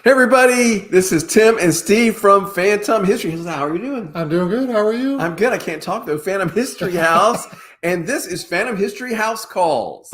Hey everybody, this is Tim and Steve from Phantom History House. How are you doing? I'm doing good. How are you? I'm good. I can't talk though. Phantom History House, and this is Phantom History House Calls.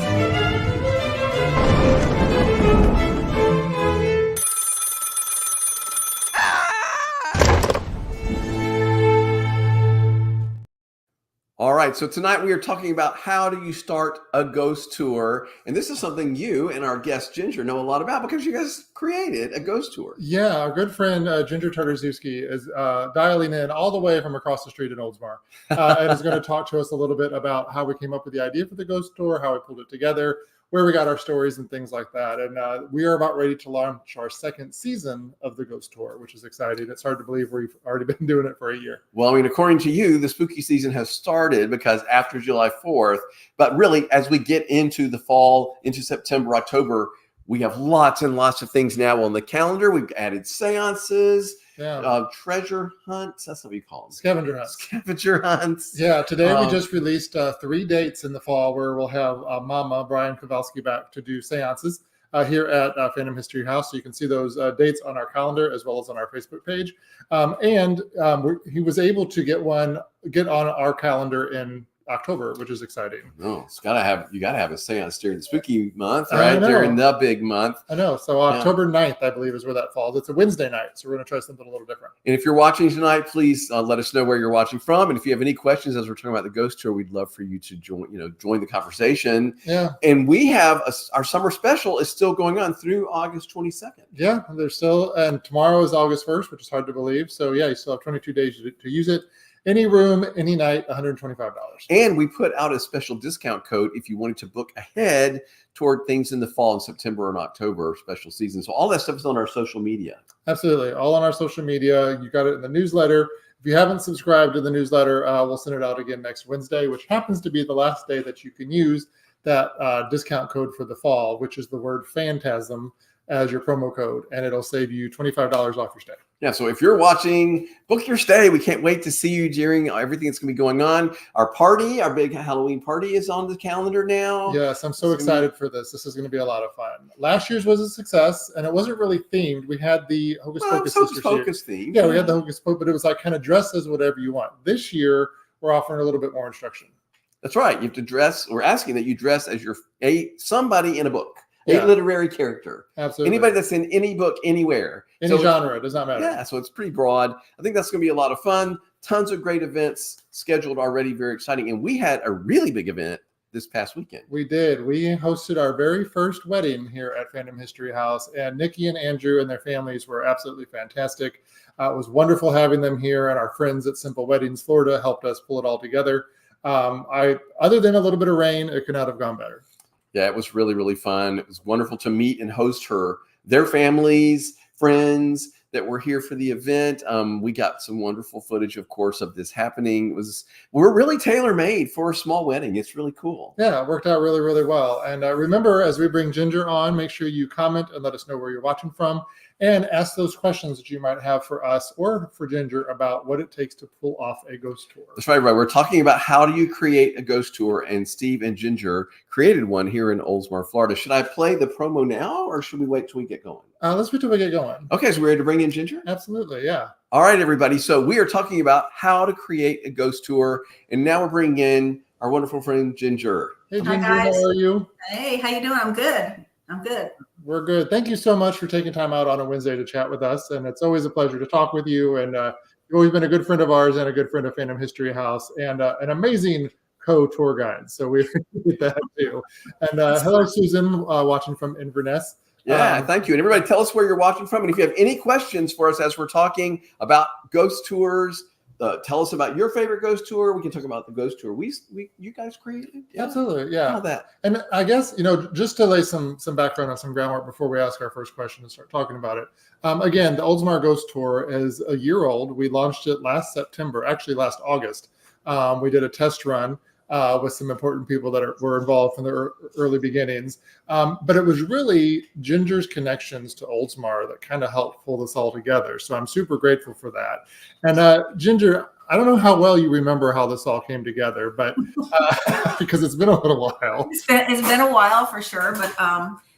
All right, so tonight we are talking about how do you start a ghost tour, and this is something you and our guest Ginger know a lot about because you guys created a ghost tour. Yeah, our good friend Ginger Tartarzewski is dialing in all the way from across the street in Oldsmar and is going to talk to us a little bit about how we came up with the idea for the ghost tour, how we pulled it together, where we got our stories and things like that. And we are about ready to launch our second season of the ghost tour, which is exciting. It's hard to believe we've already been doing it for a year. Well, I mean, according to you, the spooky season has started because after July 4th, but really as we get into the fall, into September, October, we have lots and lots of things now on the calendar. We've added seances, treasure hunts. That's what we call them. Scavenger hunts. Scavenger hunts. Yeah, today we just released 3 dates in the fall where we'll have Mama, Brian Kowalski, back to do seances here at Phantom History House. So you can see those dates on our calendar as well as on our Facebook page. He was able to get on our calendar in October, which is exciting. No, you gotta have a seance during the spooky month, right? During the big month. I know. So October 9th, I believe, is where that falls. It's a Wednesday night, so we're going to try something a little different. And if you're watching tonight, please let us know where you're watching from. And if you have any questions as we're talking about the ghost tour, we'd love for you to join the conversation. Yeah. And we have our summer special is still going on through August 22nd. Yeah, there's still, and tomorrow is August 1st, which is hard to believe. So yeah, you still have 22 days to use it. Any room, any night, $125. And we put out a special discount code if you wanted to book ahead toward things in the fall in September and October special season. So all that stuff is on our social media. Absolutely. All on our social media. You got it in the newsletter. If you haven't subscribed to the newsletter, we'll send it out again next Wednesday, which happens to be the last day that you can use that discount code for the fall, which is the word phantasm as your promo code, and it'll save you $25 off your stay. Yeah, so if you're watching, book your stay. We can't wait to see you during everything that's going to be going on. Our big Halloween party is on the calendar now. Yes, I'm so excited for this. This is going to be a lot of fun. Last year's was a success, and it wasn't really themed. We had the Hocus Pocus theme. Yeah, we had the Hocus Pocus, but it was like kind of dress as whatever you want. This year, we're offering a little bit more instruction. That's right. You have to dress. We're asking that you dress as somebody in a book. A literary character. Absolutely. Anybody that's in any book, anywhere. Any genre, it does not matter. Yeah, so it's pretty broad. I think that's going to be a lot of fun. Tons of great events scheduled already. Very exciting. And we had a really big event this past weekend. We did. We hosted our very first wedding here at Phantom History House. And Nikki and Andrew and their families were absolutely fantastic. It was wonderful having them here. And our friends at Simple Weddings Florida helped us pull it all together. Other than a little bit of rain, it could not have gone better. Yeah, it was really, really fun. It was wonderful to meet and host their families, friends that were here for the event. We got some wonderful footage, of course, of this happening. We're really tailor-made for a small wedding. It's really cool. Yeah, it worked out really, really well. And remember, as we bring Ginger on, make sure you comment and let us know where you're watching from, and ask those questions that you might have for us or for Ginger about what it takes to pull off a ghost tour. That's right. We're talking about how do you create a ghost tour, and Steve and Ginger created one here in Oldsmar, Florida. Should I play the promo now, or should we wait till we get going? Let's wait till we get going. Okay, so we're ready to bring in Ginger? Absolutely, yeah. All right, everybody. So we are talking about how to create a ghost tour, and now we're bringing in our wonderful friend Ginger. Hey, Ginger, how are you? Hey, how you doing? I'm good. We're good. Thank you so much for taking time out on a Wednesday to chat with us, and it's always a pleasure to talk with you. And you've always been a good friend of ours and a good friend of Phantom History House, and an amazing co-tour guide. So we appreciate that too. And hello, Susan, watching from Inverness. Yeah, thank you. And everybody, tell us where you're watching from. And if you have any questions for us as we're talking about ghost tours, tell us about your favorite ghost tour. We can talk about the ghost tour you guys created. Yeah. Absolutely, yeah. How that. And I guess, just to lay some background on some groundwork before we ask our first question and start talking about it. Again, the Oldsmar Ghost Tour is a year old. We launched it last September, actually last August. We did a test run with some important people that were involved from the early beginnings. But it was really Ginger's connections to Oldsmar that kind of helped pull this all together. So I'm super grateful for that. And Ginger, I don't know how well you remember how this all came together, but because it's been a little while. It's been a while for sure,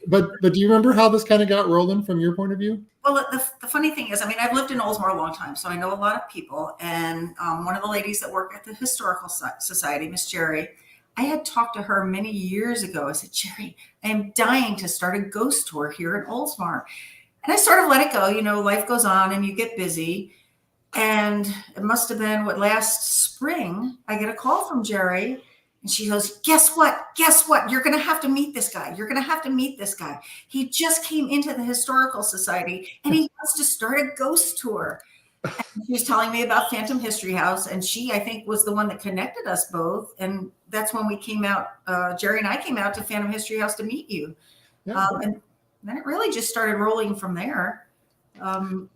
But do you remember how this kind of got rolling from your point of view? well, the funny thing is, I mean, I've lived in Oldsmar a long time, so I know a lot of people. And one of the ladies that work at the Historical Society, Miss Jerry, I had talked to her many years ago. I said, Jerry, I am dying to start a ghost tour here in Oldsmar. And I sort of let it go. You know, life goes on and you get busy. And it must have been last spring, I get a call from Jerry. And she goes, guess what? Guess what? You're going to have to meet this guy. You're going to have to meet this guy. He just came into the Historical Society and he wants to start a ghost tour. And she was telling me about Phantom History House. And she, I think, was the one that connected us both. And that's when we came out, Jerry and I came out to Phantom History House to meet you. Yeah. And then it really just started rolling from there.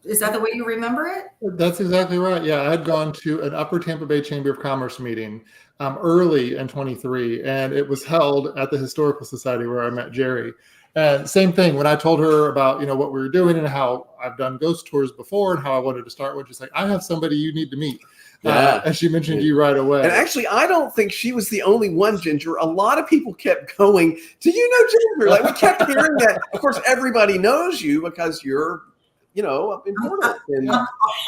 Is that the way you remember it? That's exactly right. Yeah, I had gone to an Upper Tampa Bay Chamber of Commerce meeting early in 23, and it was held at the Historical Society where I met Jerry. And same thing, when I told her about, what we were doing and how I've done ghost tours before and how I wanted to start one, she's like, I have somebody you need to meet. Yeah. And she mentioned you right away. And actually, I don't think she was the only one, Ginger. A lot of people kept going, do you know Ginger? Like, we kept hearing that. Of course, everybody knows you because you're, important. And,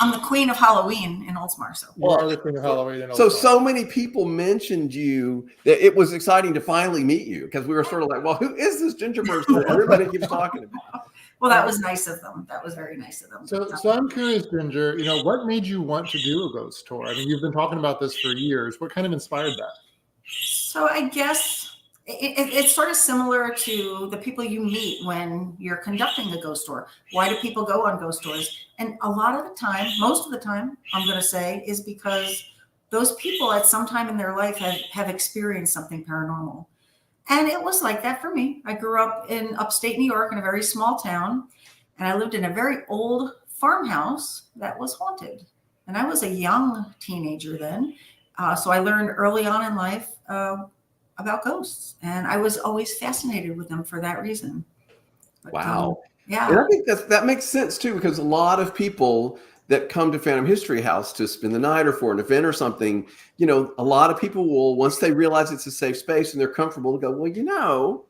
I'm the queen of Halloween in Oldsmar. So You are the queen of Halloween in so Oldsmar. many people mentioned you that it was exciting to finally meet you because we were sort of like, well, who is this Ginger person that everybody keeps talking about? Well, that was nice of them. That was very nice of them. So I'm curious, Ginger, what made you want to do a ghost tour? I mean, you've been talking about this for years. What kind of inspired that? So I guess it's sort of similar to the people you meet when you're conducting a ghost tour. Why do people go on ghost tours? And a lot of the time, most of the time, I'm going to say, is because those people at some time in their life have experienced something paranormal. And it was like that for me. I grew up in upstate New York in a very small town, and I lived in a very old farmhouse that was haunted. And I was a young teenager then. So I learned early on in life about ghosts, and I was always fascinated with them for that reason. But, Wow. Yeah. And I think that makes sense too, because a lot of people that come to Phantom History House to spend the night or for an event or something, a lot of people will, once they realize it's a safe space and they're comfortable, go, well,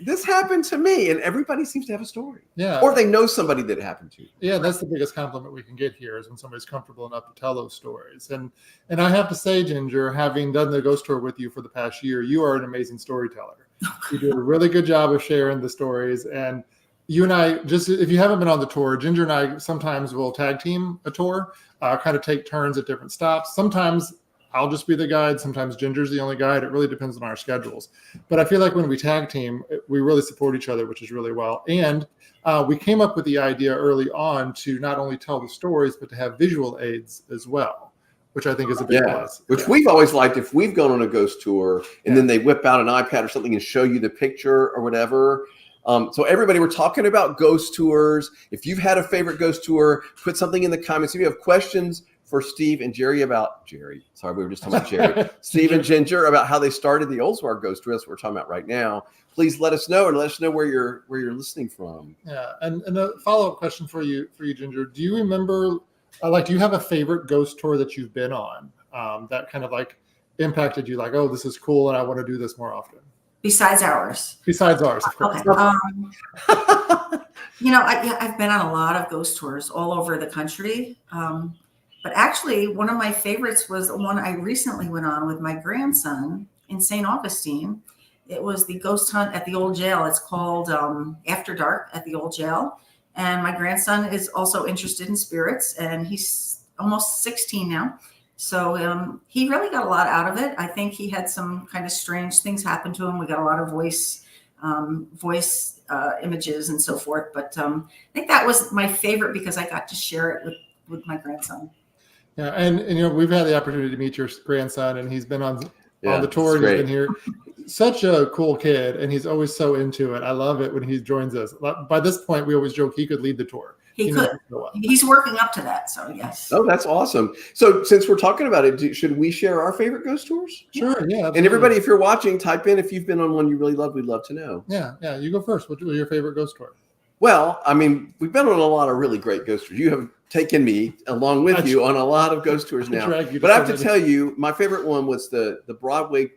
this happened to me. And everybody seems to have a story. Yeah. Or they know somebody that it happened to. Yeah, that's the biggest compliment we can get here is when somebody's comfortable enough to tell those stories. And I have to say, Ginger, having done the ghost tour with you for the past year, you are an amazing storyteller. You do a really good job of sharing the stories. And you and I, just if you haven't been on the tour, Ginger and I sometimes will tag team a tour, kind of take turns at different stops. Sometimes I'll just be the guide. Sometimes Ginger's the only guide. It really depends on our schedules. But I feel like when we tag team, we really support each other, which is really well. And we came up with the idea early on to not only tell the stories, but to have visual aids as well, which I think is a big plus. Which we've always liked if we've gone on a ghost tour and then they whip out an iPad or something and show you the picture or whatever. So everybody, we're talking about ghost tours. If you've had a favorite ghost tour, put something in the comments. If you have questions for Steve and Jerry sorry, we were just talking about Jerry, Steve and Ginger about how they started the Oldsmar ghost tour. That's what we're talking about right now. Please let us know and let us know where you're listening from. Yeah, and a follow-up question for you, Ginger. Do you remember, do you have a favorite ghost tour that you've been on that kind of impacted you? Like, oh, this is cool, and I want to do this more often. Besides ours. Besides ours, of course. Okay. I've been on a lot of ghost tours all over the country. But actually, one of my favorites was the one I recently went on with my grandson in St. Augustine. It was the ghost hunt at the old jail. It's called After Dark at the old jail. And my grandson is also interested in spirits, and he's almost 16 now. So he really got a lot out of it. I think he had some kind of strange things happen to him. We got a lot of voice images and so forth. But I think that was my favorite because I got to share it with my grandson. Yeah, and we've had the opportunity to meet your grandson, and he's been on the tour. He's been here. Such a cool kid, and he's always so into it. I love it when he joins us. By this point, we always joke he could lead the tour. He could. He's working up to that, so yes. Oh, that's awesome. So since we're talking about it, should we share our favorite ghost tours? Sure, yeah. Absolutely. And everybody, if you're watching, type in if you've been on one you really love. We'd love to know. Yeah. You go first. What was your favorite ghost tour? Well, I mean, we've been on a lot of really great ghost tours. You have taken me along with you on a lot of ghost tours now. But I have to tell you, my favorite one was the Broadway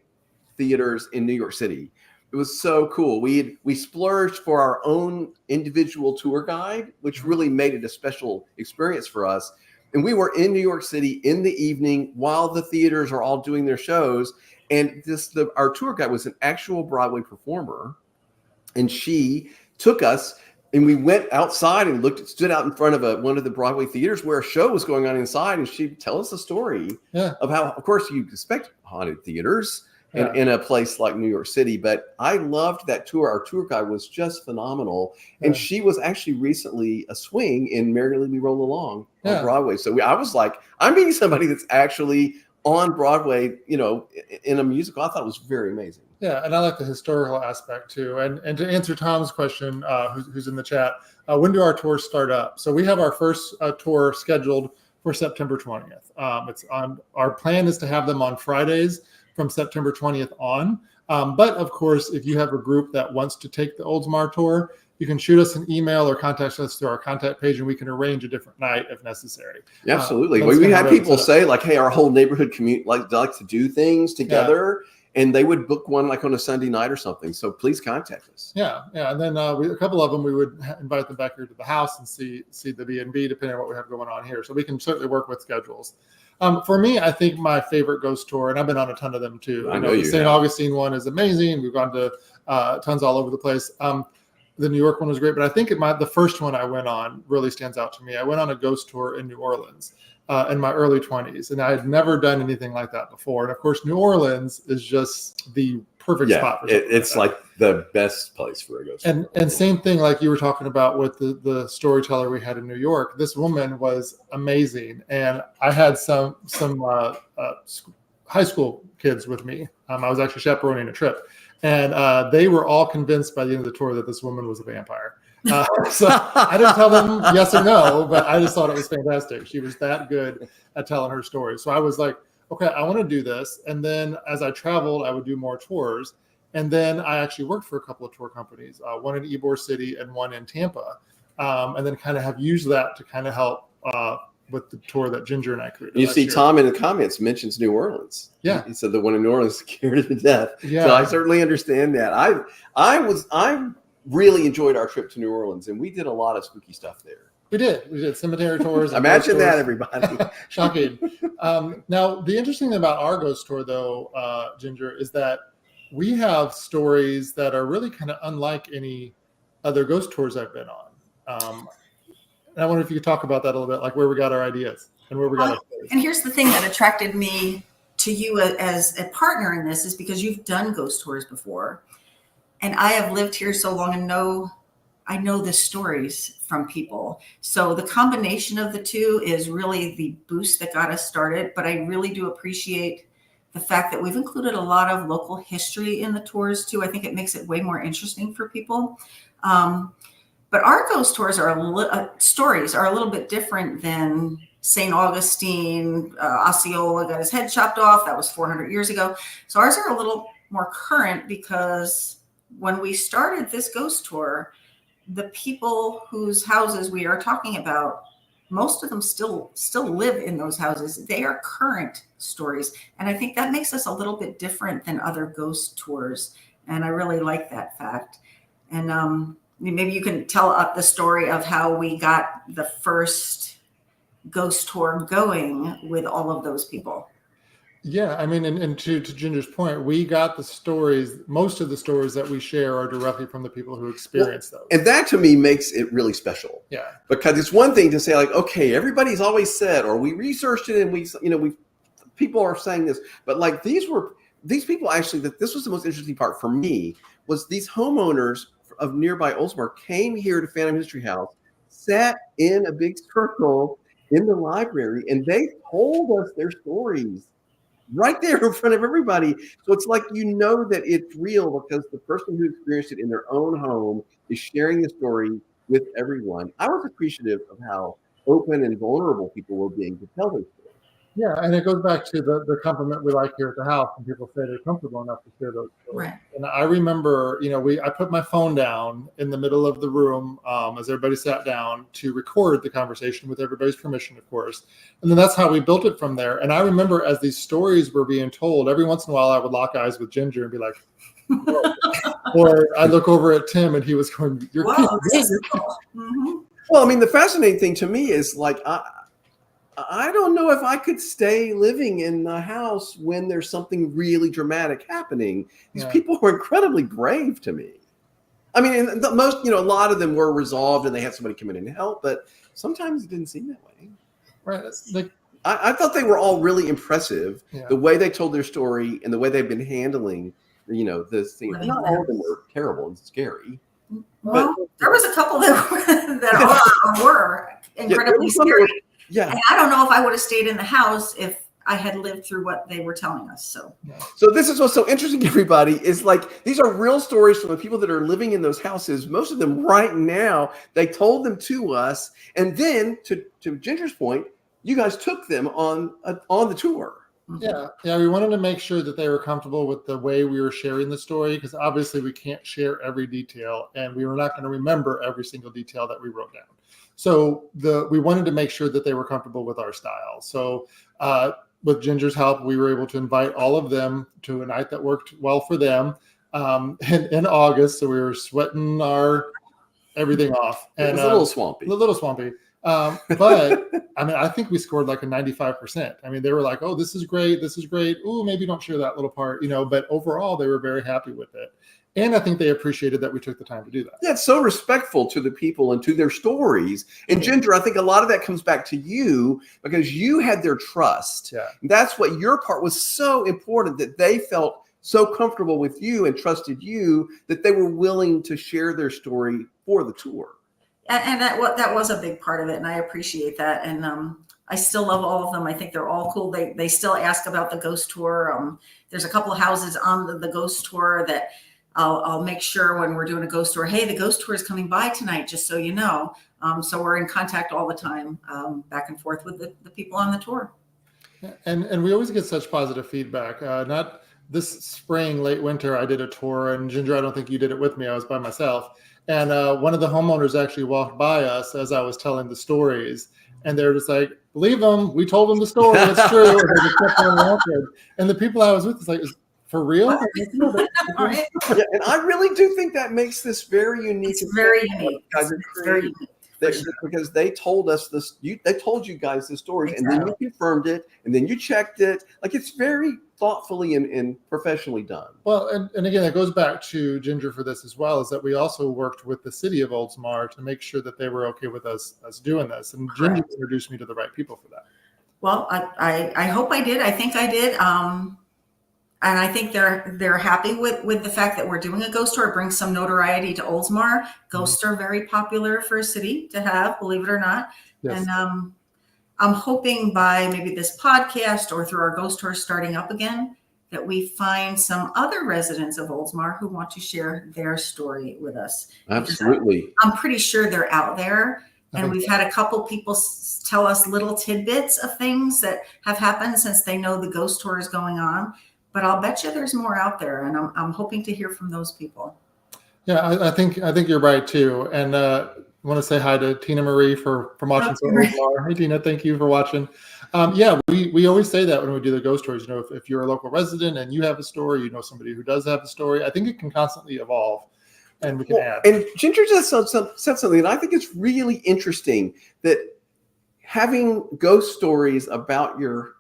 theaters in New York City. It was so cool. We splurged for our own individual tour guide, which really made it a special experience for us. And we were in New York City in the evening while the theaters are all doing their shows. And our tour guide was an actual Broadway performer, and she took us. And we went outside and stood out in front of one of the Broadway theaters where a show was going on inside. And she'd tell us a story of how, of course, you expect haunted theaters in a place like New York City. But I loved that tour. Our tour guide was just phenomenal. And she was actually recently a swing in Merrily We Roll Along on Broadway. So I was like, I'm meeting somebody that's actually on Broadway, in a musical. I thought it was very amazing. Yeah, and I like the historical aspect too. And to answer Tom's question, who's in the chat, when do our tours start up? So we have our first tour scheduled for September 20th. Our plan is to have them on Fridays from September 20th on. But of course, if you have a group that wants to take the Oldsmar tour, you can shoot us an email or contact us through our contact page, and we can arrange a different night if necessary. Yeah, absolutely. We had people say like, hey, our whole neighborhood community like to do things together. Yeah. And they would book one like on a Sunday night or something. So please contact us. Yeah. And then a couple of them, we would invite them back here to the house and see the B&B, depending on what we have going on here. So we can certainly work with schedules. For me, I think my favorite ghost tour, and I've been on a ton of them too. I know you. The St. Augustine one is amazing. We've gone to tons all over the place. The New York one was great, but I think the first one I went on really stands out to me. I went on a ghost tour in New Orleans. In my early 20s, and I had never done anything like that before. And of course, New Orleans is just the perfect spot for it's like the best place for a ghost. And same thing, like you were talking about with the storyteller we had in New York. This woman was amazing, and I had some high school kids with me. I was actually chaperoning a trip, and they were all convinced by the end of the tour that this woman was a vampire. So I didn't tell them yes or no, but I just thought it was fantastic. She was that good at telling her story. So I was like, okay, I want to do this. And then as I traveled, I would do more tours. And then I actually worked for a couple of tour companies, one in Ybor City and one in Tampa. And then kind of have used that to kind of help with the tour that Ginger and I created. You see, Tom in the comments mentions New Orleans. Yeah. He said the one in New Orleans scared her to death. Yeah. So I certainly understand that. I really enjoyed our trip to New Orleans, and we did a lot of spooky stuff there. We did cemetery tours. Imagine that, everybody. Shocking. Now, the interesting thing about our ghost tour, though, Ginger, is that we have stories that are really kind of unlike any other ghost tours I've been on. And I wonder if you could talk about that a little bit, like where we got our ideas and where we got our stories. And here's the thing that attracted me to you as a partner in this is because you've done ghost tours before. And I have lived here so long and I know the stories from people. So the combination of the two is really the boost that got us started. But I really do appreciate the fact that we've included a lot of local history in the tours too. I think it makes it way more interesting for people. But our ghost tours stories are a little bit different than St. Augustine. Osceola got his head chopped off. That was 400 years ago. So ours are a little more current because when we started this ghost tour, the people whose houses we are talking about, most of them still live in those houses. They are current stories. And I think that makes us a little bit different than other ghost tours. And I really like that fact. And maybe you can tell the story of how we got the first ghost tour going with all of those people. Yeah, I mean, and to Ginger's point, we got the stories. Most of the stories that we share are directly from the people who experience those. And that to me makes it really special. Yeah, because it's one thing to say like, okay, everybody's always said, or we researched it and people are saying this, but like these people actually, that this was the most interesting part for me was these homeowners of nearby Oldsmar came here to Phantom History House, sat in a big circle in the library, and they told us their stories right there in front of everybody. So it's like, that it's real because the person who experienced it in their own home is sharing the story with everyone. I was appreciative of how open and vulnerable people were being to tell their story. Yeah, and it goes back to the compliment we like here at the house when people say they're comfortable enough to share those stories. Right. And I remember, I put my phone down in the middle of the room as everybody sat down to record the conversation with everybody's permission, of course. And then that's how we built it from there. And I remember as these stories were being told, every once in a while I would lock eyes with Ginger and be like, whoa. Or I look over at Tim and he was going, "You're Wow, kidding this me." is cool. Mhm. Well, I mean, the fascinating thing to me is like I don't know if I could stay living in the house when there's something really dramatic happening. These Yeah. people were incredibly brave to me. I mean, and a lot of them were resolved and they had somebody come in and help, but sometimes it didn't seem that way. Right. It's like, I thought they were all really impressive. yeah. The way they told their story and the way they've been handling, this thing. Living Not in the all of them were terrible and scary. Well, there was a couple that were incredibly some that scary. were- Yeah. And I don't know if I would have stayed in the house if I had lived through what they were telling us. So So this is what's so interesting, everybody, is like these are real stories from the people that are living in those houses. Most of them right now, they told them to us. And then to Ginger's point, you guys took them on the tour. Yeah, we wanted to make sure that they were comfortable with the way we were sharing the story, because obviously we can't share every detail and we were not going to remember every single detail that we wrote down. So we wanted to make sure that they were comfortable with our style. So with Ginger's help, we were able to invite all of them to a night that worked well for them in August. So we were sweating our everything off. It And was a little swampy. a little swampy. But I mean, I think we scored like a 95%. I mean, they were like, "Oh, this is great. This is great. Ooh, maybe don't share that little part," but overall they were very happy with it. And I think they appreciated that we took the time to do that. Yeah, it's so respectful to the people and to their stories. And Ginger, I think a lot of that comes back to you because you had their trust. Yeah. That's what your part was so important, that they felt so comfortable with you and trusted you that they were willing to share their story for the tour. and that was a big part of it, and I appreciate that. And I still love all of them. I think they're all cool. They still ask about the ghost tour. There's a couple of houses on the ghost tour that I'll make sure when we're doing a ghost tour, hey, the ghost tour is coming by tonight, just so you know. So we're in contact all the time, back and forth with the people on the tour. And we always get such positive feedback. Not this spring, late winter, I did a tour, and Ginger, I don't think you did it with me. I was by myself. And one of the homeowners actually walked by us as I was telling the stories. And they're just like, "Believe them. We told them the story. It's true." And they just kept on walking. And the people I was with was like, "For real?" All right. Yeah, and I really do think that makes this very unique. It's very unique. Guys are It's very unique. because they told us this. They told you guys the stories, and then you confirmed it, and then you checked it. Like, it's very thoughtfully and professionally done. Well, and again, it goes back to Ginger for this as well, is that we also worked with the city of Oldsmar to make sure that they were okay with us doing this. And Ginger introduced me to the right people for that. Well, I hope I did. I think I did. And I think they're happy with the fact that we're doing a ghost tour. It brings some notoriety to Oldsmar. Ghosts are very popular for a city to have, believe it or not. Yes. And I'm hoping by maybe this podcast or through our ghost tour starting up again, that we find some other residents of Oldsmar who want to share their story with us. Absolutely. I'm pretty sure they're out there. And we've had a couple people tell us little tidbits of things that have happened since they know the ghost tour is going on. But I'll bet you there's more out there, and I'm hoping to hear from those people. Yeah, I think you're right too. And I want to say hi to Tina Marie from watching. Hey Tina, thank you for watching. Yeah, we always say that when we do the ghost stories. If you're a local resident and you have a story, somebody who does have a story, I think it can constantly evolve, and we can add. And Ginger just said something that I think is really interesting, that having ghost stories about your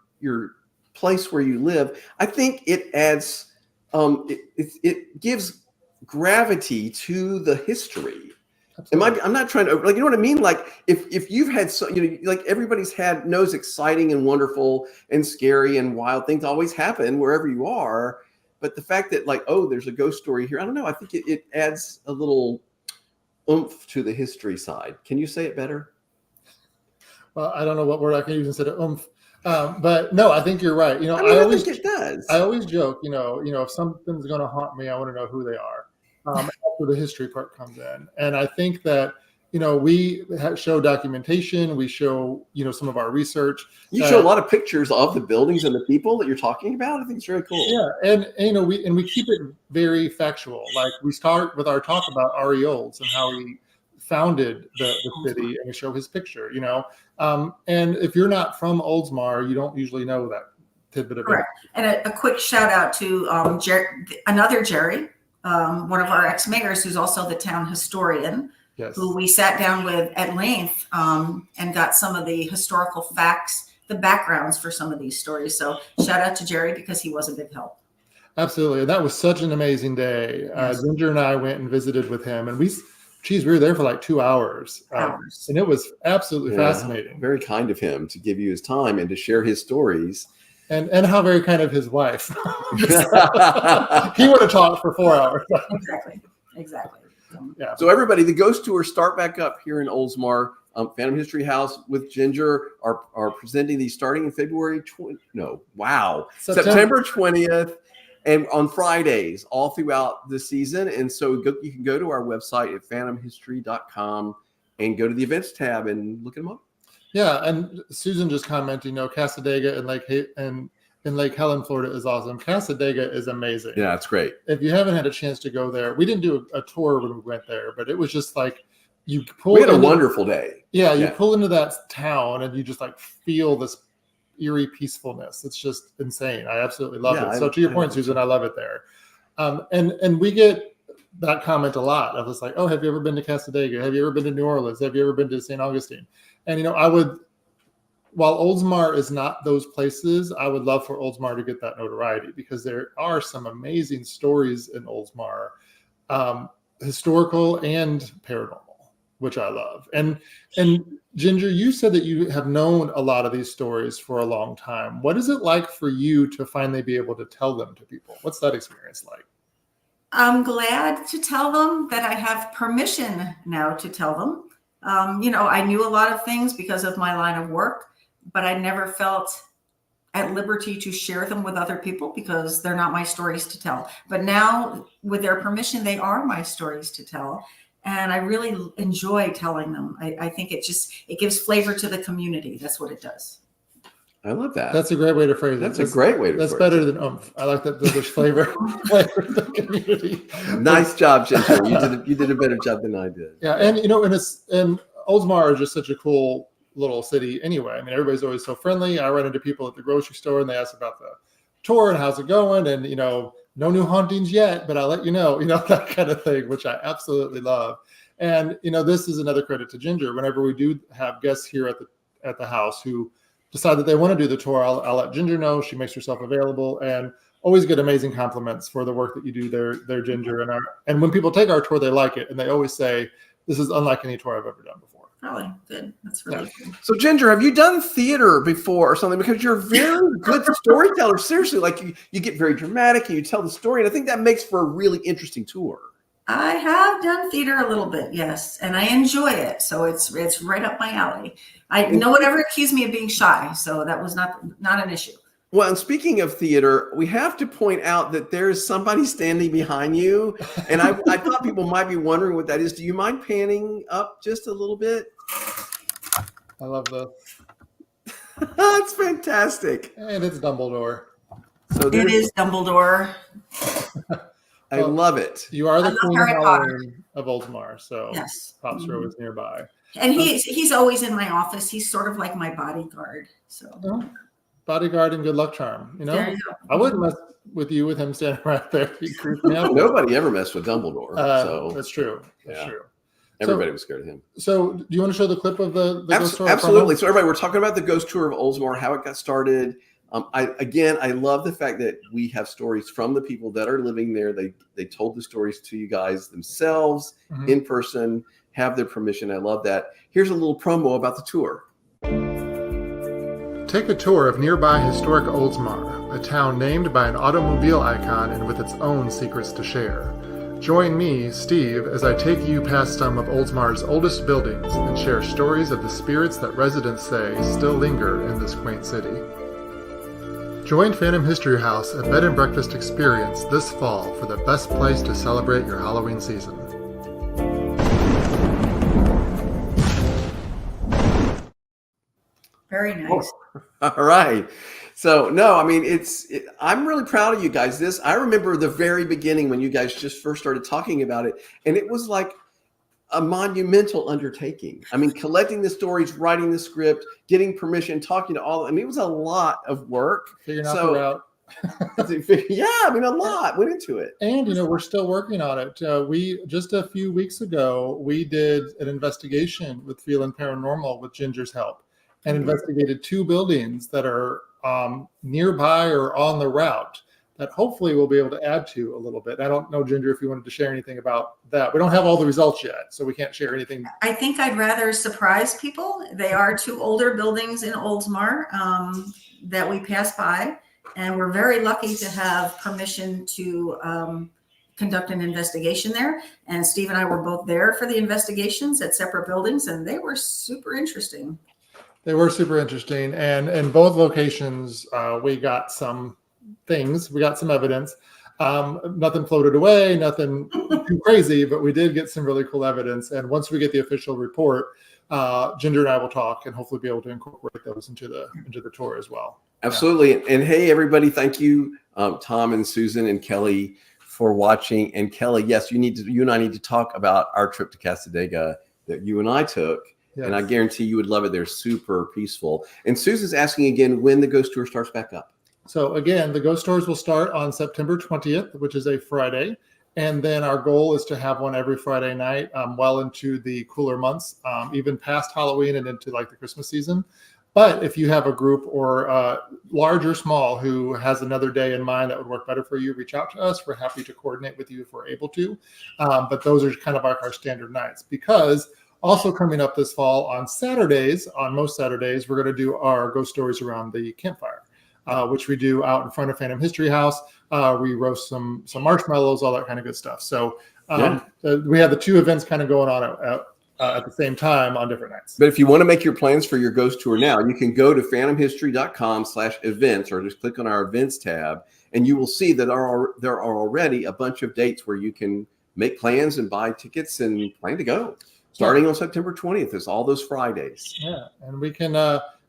place where you live, I think it adds, it gives gravity to the history. I'm not trying to, you know what I mean? Like if you've had like everybody's knows exciting and wonderful and scary and wild things always happen wherever you are. But the fact that there's a ghost story here, I don't know. I think it adds a little oomph to the history side. Can you say it better? Well, I don't know what word I can use instead of oomph. But no, I think you're right. I think it does. I always joke, if something's going to haunt me, I want to know who they are. After the history part comes in. And I think that, we show documentation, we show, some of our research. You show a lot of pictures of the buildings and the people that you're talking about. I think it's very cool. Yeah, and we keep it very factual. Like we start with our talk about Ari Olds and how he founded the city, and we show his picture. And if you're not from Oldsmar, you don't usually know that tidbit of Correct. And a quick shout out to another Jerry, one of our ex-mayors, who's also the town historian. Yes. Who we sat down with at length and got some of the historical facts, the backgrounds for some of these stories. So shout out to Jerry because he was a big help. Absolutely. And that was such an amazing day. Yes. Ginger and I went and visited with him, and we were there for like 2 hours. And it was absolutely fascinating. Very kind of him to give you his time and to share his stories. And how very kind of his wife. He would have talked for 4 hours. Exactly. Yeah. So everybody, the ghost tours start back up here in Oldsmar. Phantom History House with Ginger are presenting these starting in September 20th, and on Fridays all throughout the season. And so you can go to our website at phantomhistory.com and go to the events tab and look them up. Yeah, and Susan just commented, Cassadaga and Lake Helen, Florida is awesome. Cassadaga is amazing. Yeah, it's great. If you haven't had a chance to go there, we didn't do a tour when we went there, but it was just like you pull. We had a wonderful day. Yeah, you pull into that town and you just like feel this eerie peacefulness. It's just insane. I absolutely love it. So to your point, Susan, I love it there. And we get that comment a lot. I was like, oh, have you ever been to Cassadaga? Have you ever been to New Orleans? Have you ever been to St. Augustine? And while Oldsmar is not those places, I would love for Oldsmar to get that notoriety because there are some amazing stories in Oldsmar, historical and paranormal, which I love. And Ginger, you said that you have known a lot of these stories for a long time. What is it like for you to finally be able to tell them to people? What's that experience like? I'm glad to tell them that I have permission now to tell them. I knew a lot of things because of my line of work, but I never felt at liberty to share them with other people because they're not my stories to tell. But now, with their permission, they are my stories to tell. And I really enjoy telling them. I think it gives flavor to the community. That's what it does. I love that. That's a great way to phrase it. That's a great way to phrase it. That's better than oomph. I like that there's flavor to the community. Nice job, Ginger. You did a better job than I did. Yeah, and and Oldsmar is just such a cool little city anyway. I mean, everybody's always so friendly. I run into people at the grocery store and they ask about the tour and how's it going, and no new hauntings yet, but I'll let you know, that kind of thing, which I absolutely love. And this is another credit to Ginger. Whenever we do have guests here at the house who decide that they want to do the tour, I'll let Ginger know. She makes herself available, and always get amazing compliments for the work that you do there, Ginger. And when people take our tour, they like it, and they always say, "This is unlike any tour I've ever done before." Really good. That's really good. So, Ginger, have you done theater before or something? Because you're a very good storyteller. Seriously, like you get very dramatic and you tell the story, and I think that makes for a really interesting tour. I have done theater a little bit, yes, and I enjoy it. So it's right up my alley. No one ever accused me of being shy, so that was not an issue. Well, and speaking of theater, we have to point out that there's somebody standing behind you, and I thought people might be wondering what that is. Do you mind panning up just a little bit? I love this. That's fantastic. And it's Dumbledore. So it is Dumbledore. I love it. You are the Queen Harry Potter of Oldsmar, so yes. Pops Row is nearby. And he's always in my office. He's sort of like my bodyguard. So bodyguard and good luck charm. There you go. I wouldn't mess with him standing right there. He creeped me out. Nobody ever messed with Dumbledore. So that's true. That's true. Everybody was scared of him. So do you want to show the clip of the ghost tour? Absolutely. So everybody, we're talking about the ghost tour of Oldsmar, how it got started. I love the fact that we have stories from the people that are living there. They told the stories to you guys themselves in person, have their permission. I love that. Here's a little promo about the tour. Take a tour of nearby historic Oldsmar, a town named by an automobile icon and with its own secrets to share. Join me, Steve, as I take you past some of Oldsmar's oldest buildings and share stories of the spirits that residents say still linger in this quaint city. Join Phantom History House, a bed and breakfast experience this fall for the best place to celebrate your Halloween season. Very nice. All right. So no, I mean I'm really proud of you guys. I remember the very beginning when you guys just first started talking about it, and it was like a monumental undertaking. I mean, collecting the stories, writing the script, getting permission, talking to all. I mean, it was a lot of work. Figuring out the route. Yeah, I mean, a lot went into it. And we're still working on it. We just a few weeks ago we did an investigation with Feeling Paranormal with Ginger's help, and investigated 2 buildings that are nearby or on the route that hopefully we'll be able to add to a little bit. I don't know, Ginger, if you wanted to share anything about that. We don't have all the results yet, so we can't share anything. I think I'd rather surprise people. They are 2 older buildings in Oldsmar that we pass by, and we're very lucky to have permission to conduct an investigation there. And Steve and I were both there for the investigations at separate buildings, and they were super interesting. They were super interesting. And in both locations, we got some things. We got some evidence. Nothing floated away, nothing too crazy, but we did get some really cool evidence. And once we get the official report, Ginger and I will talk and hopefully be able to incorporate those into the tour as well. Absolutely. Yeah. And hey, everybody, thank you, Tom and Susan and Kelly, for watching. And Kelly, yes, you and I need to talk about our trip to Cassadaga that you and I took. Yes. And I guarantee you would love it. They're super peaceful. And Susan's asking again when the ghost tour starts back up. So again, the ghost tours will start on September 20th, which is a Friday. And then our goal is to have one every Friday night, well into the cooler months, even past Halloween and into like the Christmas season. But if you have a group or large or small who has another day in mind that would work better for you, reach out to us. We're happy to coordinate with you if we're able to. But those are kind of like our standard nights, because also coming up this fall on Saturdays, on most Saturdays, we're going to do our ghost stories around the campfire. Which we do out in front of Phantom History House. We roast some marshmallows, all that kind of good stuff. So we have the 2 events kind of going on at the same time on different nights. But if you want to make your plans for your ghost tour now, you can go to phantomhistory.com/events or just click on our events tab, and you will see that there are already a bunch of dates where you can make plans and buy tickets and plan to go. Starting on September 20th is all those Fridays. Yeah, and we can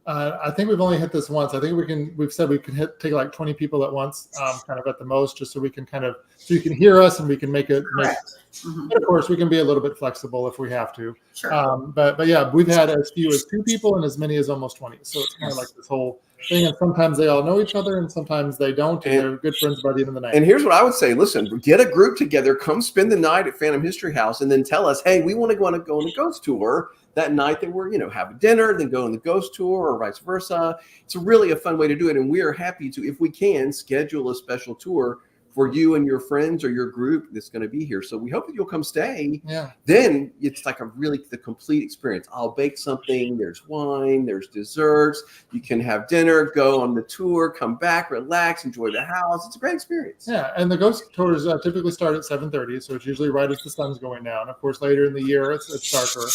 I think we've only hit this once. I think we've said we can take like 20 people at once, kind of at the most, just so we can so you can hear us and we can make it. Mm-hmm. But of course, we can be a little bit flexible if we have to. Sure. But yeah, we've had as few as 2 people and as many as almost 20. So it's kind of like this whole thing. And sometimes they all know each other and sometimes they don't. And they're good friends by the end of the night. And here's what I would say. Listen, get a group together, come spend the night at Phantom History House, and then tell us, hey, we want to go on a ghost tour that night that we're, have a dinner, then go on the ghost tour or vice versa. It's really a fun way to do it. And we are happy to, if we can, schedule a special tour for you and your friends or your group that's going to be here. So we hope that you'll come stay. Yeah. Then it's like the complete experience. I'll bake something. There's wine, there's desserts. You can have dinner, go on the tour, come back, relax, enjoy the house. It's a great experience. Yeah. And the ghost tours typically start at 7:30. So it's usually right as the sun's going down. Of course, later in the year, it's darker.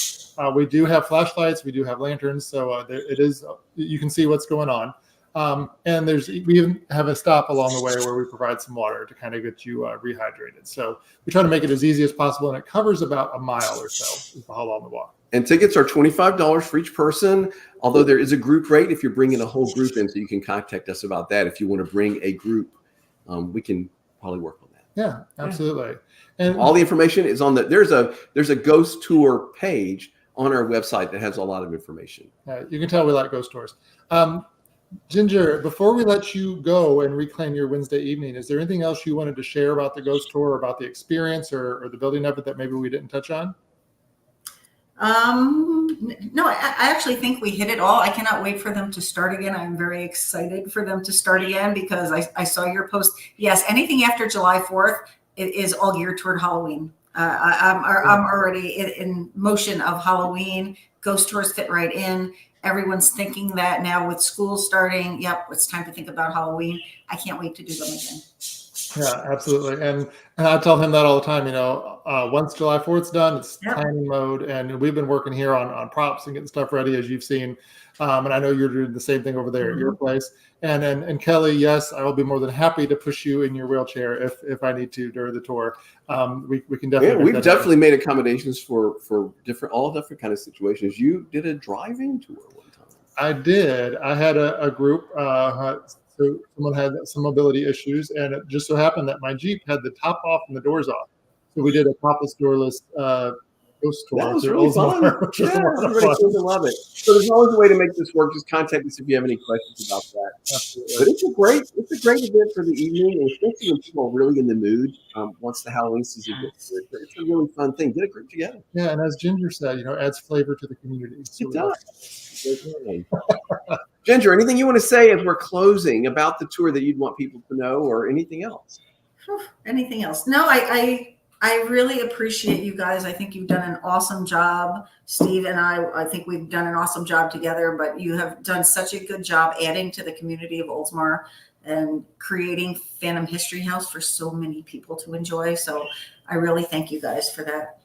We do have flashlights. We do have lanterns. So you can see what's going on. And we even have a stop along the way where we provide some water to kind of get you rehydrated. So we try to make it as easy as possible, and it covers about a mile or so is how long the walk. And tickets are $25 for each person, although there is a group rate if you're bringing a whole group in, so you can contact us about that. If you want to bring a group, we can probably work on that. Yeah, absolutely. And all the information is on there's a ghost tour page on our website that has a lot of information. You can tell we like ghost tours. Ginger, before we let you go and reclaim your Wednesday evening, is there anything else you wanted to share about the ghost tour, about the experience or the building of it that maybe we didn't touch on? No, I actually think we hit it all. I cannot wait for them to start again. I'm very excited for them to start again because I saw your post. Yes, anything after July 4th is all geared toward Halloween. I'm already in motion of Halloween. Ghost tours fit right in. Everyone's thinking that now with school starting. Yep, it's time to think about Halloween. I can't wait to do them again. Yeah, absolutely. And I tell him that all the time, once July 4th's done, it's planning mode. And we've been working here on props and getting stuff ready, as you've seen. And I know you're doing the same thing over there at your place. And Kelly, yes, I will be more than happy to push you in your wheelchair if I need to during the tour. We can definitely. Yeah, we've definitely made accommodations for all different kind of situations. You did a driving tour one time. I did. I had a group. So someone had some mobility issues, and it just so happened that my Jeep had the top off and the doors off. So we did a topless, doorless ghost tour. That was through really Oldsmar, fun. which was Yeah, a lot of everybody fun. seems to love it. So there's always a way to make this work. Just contact us if you have any questions about that. But Absolutely. it's a great event for the evening, and especially when people are really in the mood. Once the Halloween season gets here, it's a really fun thing. Get a group together. Yeah, and as Ginger said, adds flavor to the community. So It does. Ginger, anything you want to say as we're closing about the tour that you'd want people to know, or anything else? Anything else? No, I really appreciate you guys. I think you've done an awesome job. Steve and I think we've done an awesome job together, but you have done such a good job adding to the community of Oldsmar and creating Phantom History House for so many people to enjoy. So I really thank you guys for that.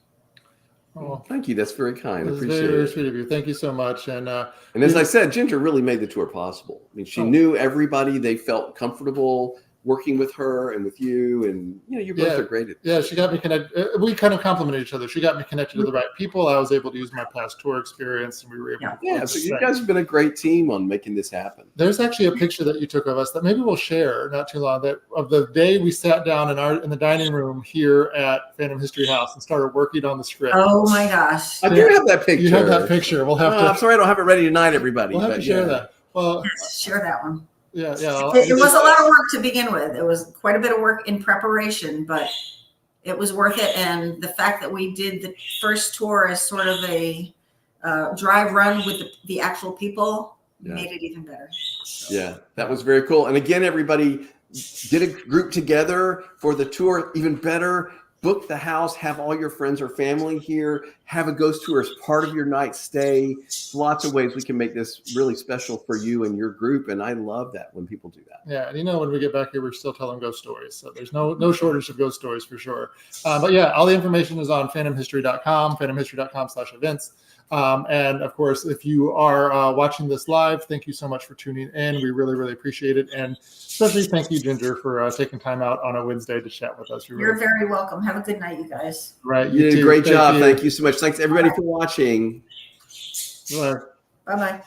Oh, Thank you. That's very kind. I it's appreciate very, very it. sweet of you. Thank you so much. And as I said, Ginger really made the tour possible. I mean, she Oh. knew everybody. They felt comfortable working with her and with you, and you both Yeah. are great at yeah, she got me connected. We kind of complimented each other. She got me connected to the right people. I was able to use my past tour experience, and we were able to. Yeah, so you guys have been a great team on making this happen. There's actually a picture that you took of us that maybe we'll share not too long, that of the day we sat down in the dining room here at Phantom History House and started working on the script. Oh my gosh. I do have that picture. You have that picture. We'll have I'm sorry I don't have it ready tonight, everybody. we'll have but to share yeah. that. Well, Share that one. yeah. It was a lot of work to begin with. It was quite a bit of work in preparation, but it was worth it. And the fact that we did the first tour as sort of a drive run with the actual people made it even better. Yeah, that was very cool. And again, everybody, get a group together for the tour. Even better, book the house, have all your friends or family here, have a ghost tour as part of your night stay. Lots of ways we can make this really special for you and your group. And I love that when people do that. Yeah, and when we get back here, we're still telling ghost stories. So there's no shortage of ghost stories for sure. But yeah, all the information is on phantomhistory.com, phantomhistory.com/events. And of course, if you are watching this live, thank you so much for tuning in. We really, really appreciate it. And especially thank you, Ginger, for taking time out on a Wednesday to chat with us. You're very welcome. Have a good night, you guys. Right. You did a too. great job. You. Thank you so much. Thanks everybody for watching. Bye. Bye-bye.